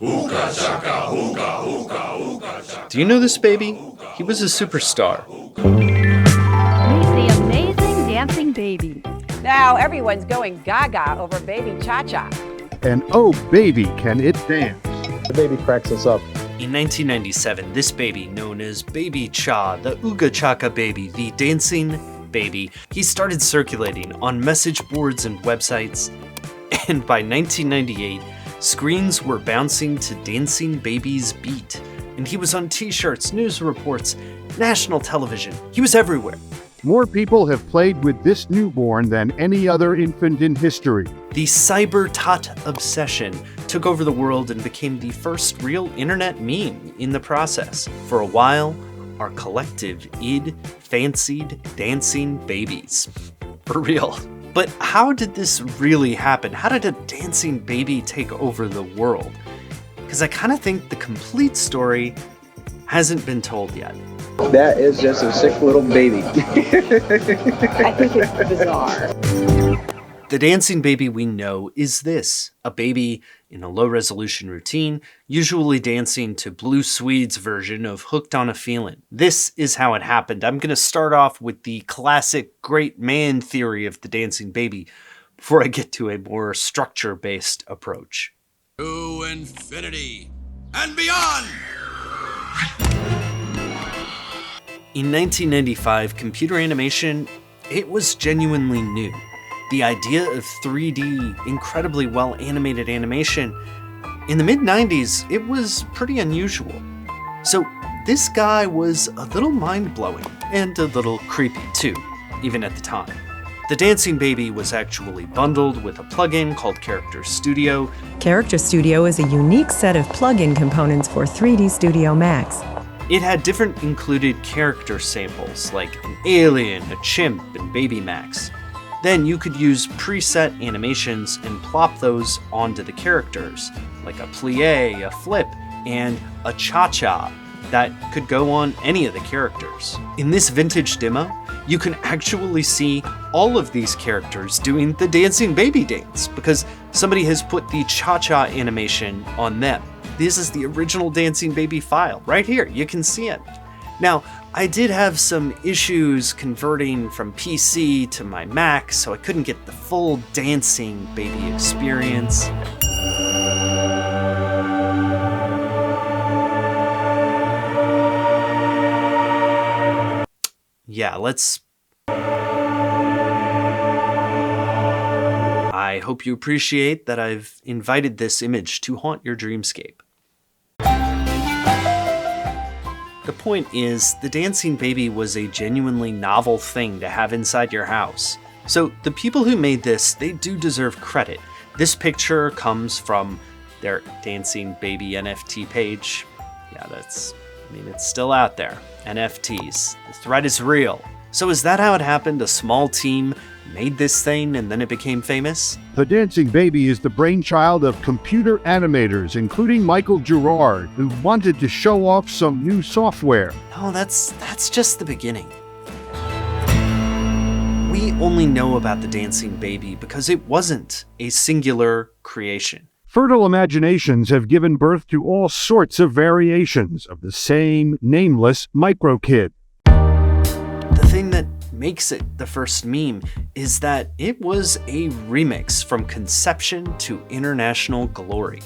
Hookah chaka, hookah, hookah, hookah chaka. Do you know this baby? He was a superstar. Meet the amazing dancing baby. Now everyone's going gaga over Baby Cha-Cha. And oh baby, can it dance. The baby cracks us up. In 1997, this baby, known as Baby Cha, the Ooga Chaka baby, the dancing baby, he started circulating on message boards and websites, and by 1998, screens were bouncing to Dancing Baby's beat, and he was on t-shirts, news reports, national television. He was everywhere. More people have played with this newborn than any other infant in history. The cyber tot obsession took over the world and became the first real internet meme in the process. For a while, our collective id fancied dancing babies. For real. But how did this really happen? How did a dancing baby take over the world? Because I kind of think the complete story hasn't been told yet. That is just a sick little baby. I think it's bizarre. The dancing baby we know is this, a baby in a low-resolution routine, usually dancing to Blue Swede's version of Hooked on a Feelin'. This is how it happened. I'm going to start off with the classic great man theory of the dancing baby before I get to a more structure-based approach. To infinity and beyond! In 1995, computer animation, it was genuinely new. The idea of 3D, incredibly well-animated animation, in the mid-90s, it was pretty unusual. So this guy was a little mind-blowing, and a little creepy too, even at the time. The Dancing Baby was actually bundled with a plugin called Character Studio. Character Studio is a unique set of plug-in components for 3D Studio Max. It had different included character samples, like an alien, a chimp, and Baby Max. Then you could use preset animations and plop those onto the characters, like a plie, a flip, and a cha-cha that could go on any of the characters. In this vintage demo, you can actually see all of these characters doing the Dancing Baby dance because somebody has put the cha-cha animation on them. This is the original Dancing Baby file right here. You can see it. Now, I did have some issues converting from PC to my Mac, so I couldn't get the full Dancing Baby experience. Yeah, I hope you appreciate that I've invited this image to haunt your dreamscape. The point is, the Dancing Baby was a genuinely novel thing to have inside your house. So the people who made this, they do deserve credit. This picture comes from their Dancing Baby NFT page. Yeah, it's still out there. NFTs. The threat is real. So is that how it happened? A small team made this thing and then it became famous? The Dancing Baby is the brainchild of computer animators, including Michael Gerard, who wanted to show off some new software. No, that's just the beginning. We only know about the Dancing Baby because it wasn't a singular creation. Fertile imaginations have given birth to all sorts of variations of the same nameless micro-kid. The thing that makes it the first meme is that it was a remix from conception to international glory.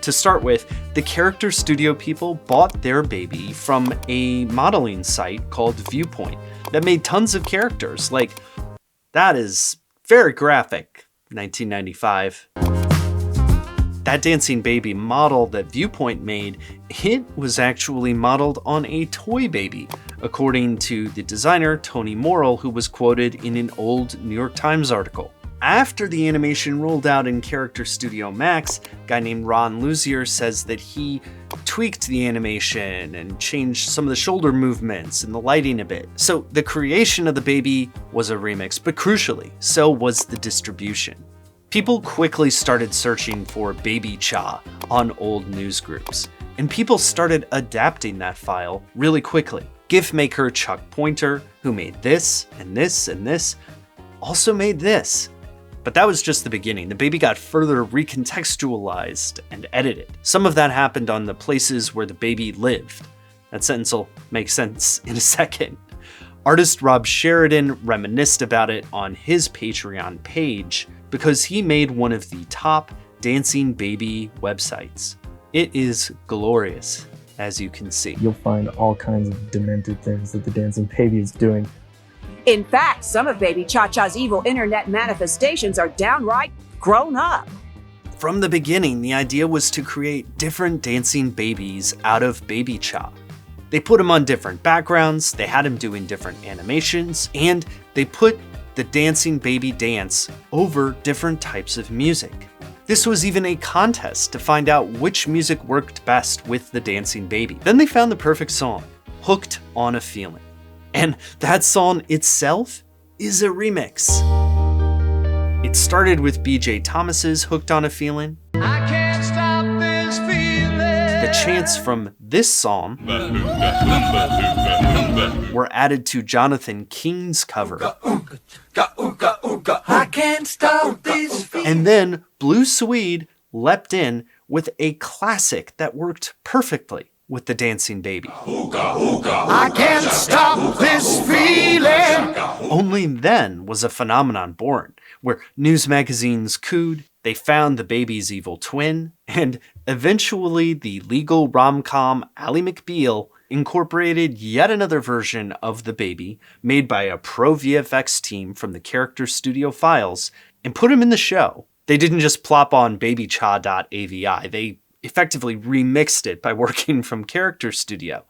To start with, the Character Studio people bought their baby from a modeling site called Viewpoint that made tons of characters, like, that is very graphic, 1995. That Dancing Baby model that Viewpoint made, it was actually modeled on a toy baby, according to the designer Tony Morrell, who was quoted in an old New York Times article. After the animation rolled out in Character Studio Max, a guy named Ron Luzier says that he tweaked the animation and changed some of the shoulder movements and the lighting a bit. So the creation of the baby was a remix, but crucially, so was the distribution. People quickly started searching for Baby Cha on old news groups, and people started adapting that file really quickly. GIF maker Chuck Pointer, who made this and this and this, also made this. But that was just the beginning. The baby got further recontextualized and edited. Some of that happened on the places where the baby lived. That sentence will make sense in a second. Artist Rob Sheridan reminisced about it on his Patreon page because he made one of the top dancing baby websites. It is glorious, as you can see. You'll find all kinds of demented things that the dancing baby is doing. In fact, some of Baby Cha-Cha's evil internet manifestations are downright grown up. From the beginning, the idea was to create different dancing babies out of Baby Cha. They put him on different backgrounds, they had him doing different animations, and they put the dancing baby dance over different types of music. This was even a contest to find out which music worked best with the dancing baby. Then they found the perfect song, Hooked on a Feeling. And that song itself is a remix. It started with BJ Thomas's Hooked on a Feeling. I can't stop this feeling. The chants from this song were added to Jonathan King's cover. I can't stop this feeling. And then Blue Swede leapt in with a classic that worked perfectly with the dancing baby. I can't stop this feeling. Only then was a phenomenon born, where news magazines cooed, they found the baby's evil twin, and eventually the legal rom-com Ally McBeal incorporated yet another version of the baby made by a pro VFX team from the Character Studio files and put him in the show. They didn't just plop on babycha.avi, they effectively remixed it by working from Character Studio.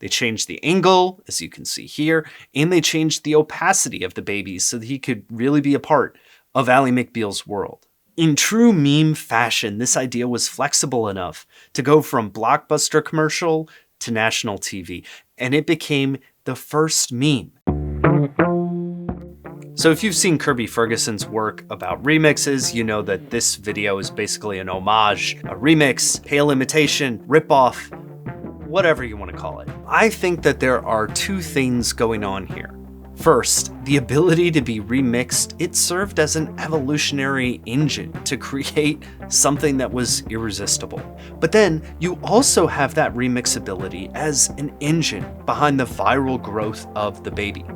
They changed the angle, as you can see here, and they changed the opacity of the baby so that he could really be a part of Ally McBeal's world. In true meme fashion, this idea was flexible enough to go from Blockbuster commercial to national TV, and it became the first meme. So if you've seen Kirby Ferguson's work about remixes, you know that this video is basically an homage, a remix, pale imitation, ripoff, whatever you want to call it. I think that there are two things going on here. First, the ability to be remixed, it served as an evolutionary engine to create something that was irresistible. But then you also have that remixability as an engine behind the viral growth of the baby.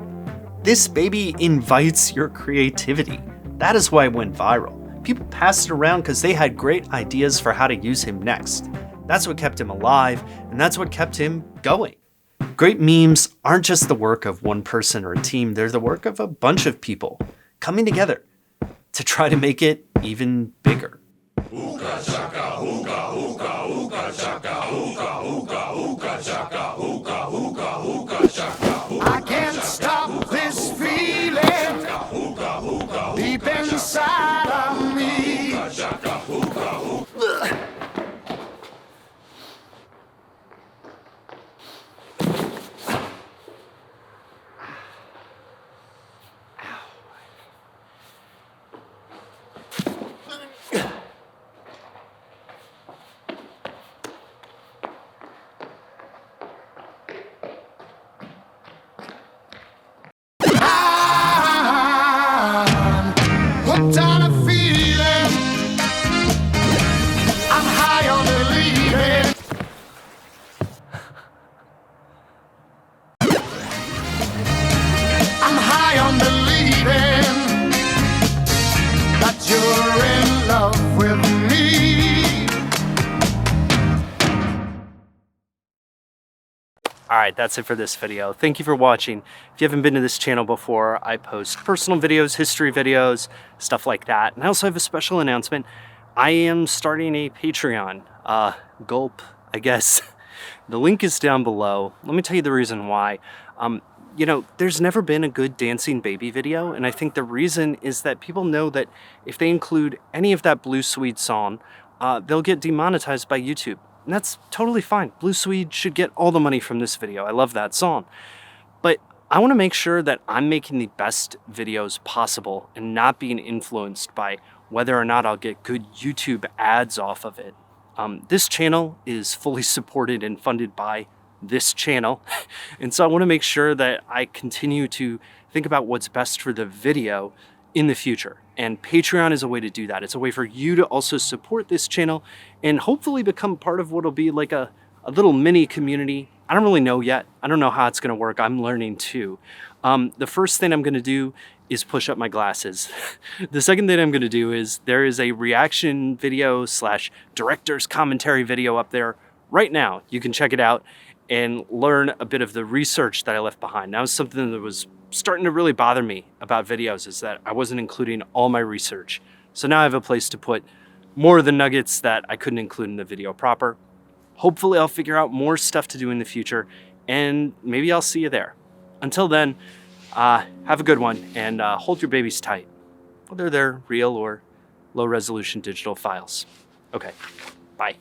This baby invites your creativity. That is why it went viral. People passed it around because they had great ideas for how to use him next. That's what kept him alive, and that's what kept him going. Great memes aren't just the work of one person or a team, they're the work of a bunch of people coming together to try to make it even bigger. Ooga chaka, ooga, ooga, ooga chaka, ooga, ooga, ooga chaka, ooga, ooga, ooga chaka. I can't stop this feeling deep inside of me. Hooked on a feeling, I'm high on believing. I'm high on believing that you're in love with me. Alright, that's it for this video. Thank you for watching. If you haven't been to this channel before, I post personal videos, history videos, stuff like that. And I also have a special announcement. I am starting a Patreon. Gulp, I guess. The link is down below. Let me tell you the reason why. You know, there's never been a good dancing baby video, and I think the reason is that people know that if they include any of that Blue Swede song, they'll get demonetized by YouTube. And that's totally fine. Blue Swede should get all the money from this video. I love that song. But I want to make sure that I'm making the best videos possible and not being influenced by whether or not I'll get good YouTube ads off of it. This channel is fully supported and funded by this channel. And so I want to make sure that I continue to think about what's best for the video in the future. And Patreon is a way to do that. It's a way for you to also support this channel and hopefully become part of what'll be like a little mini community. I don't really know yet. I don't know how it's gonna work. I'm learning too. The first thing I'm gonna do is push up my glasses. The second thing I'm gonna do is there is a reaction video / director's commentary video up there right now. You can check it out and learn a bit of the research that I left behind. That was something that was starting to really bother me about videos, is that I wasn't including all my research. So now I have a place to put more of the nuggets that I couldn't include in the video proper. Hopefully I'll figure out more stuff to do in the future, and maybe I'll see you there. Until then, have a good one, and hold your babies tight, whether they're real or low resolution digital files. Okay, bye.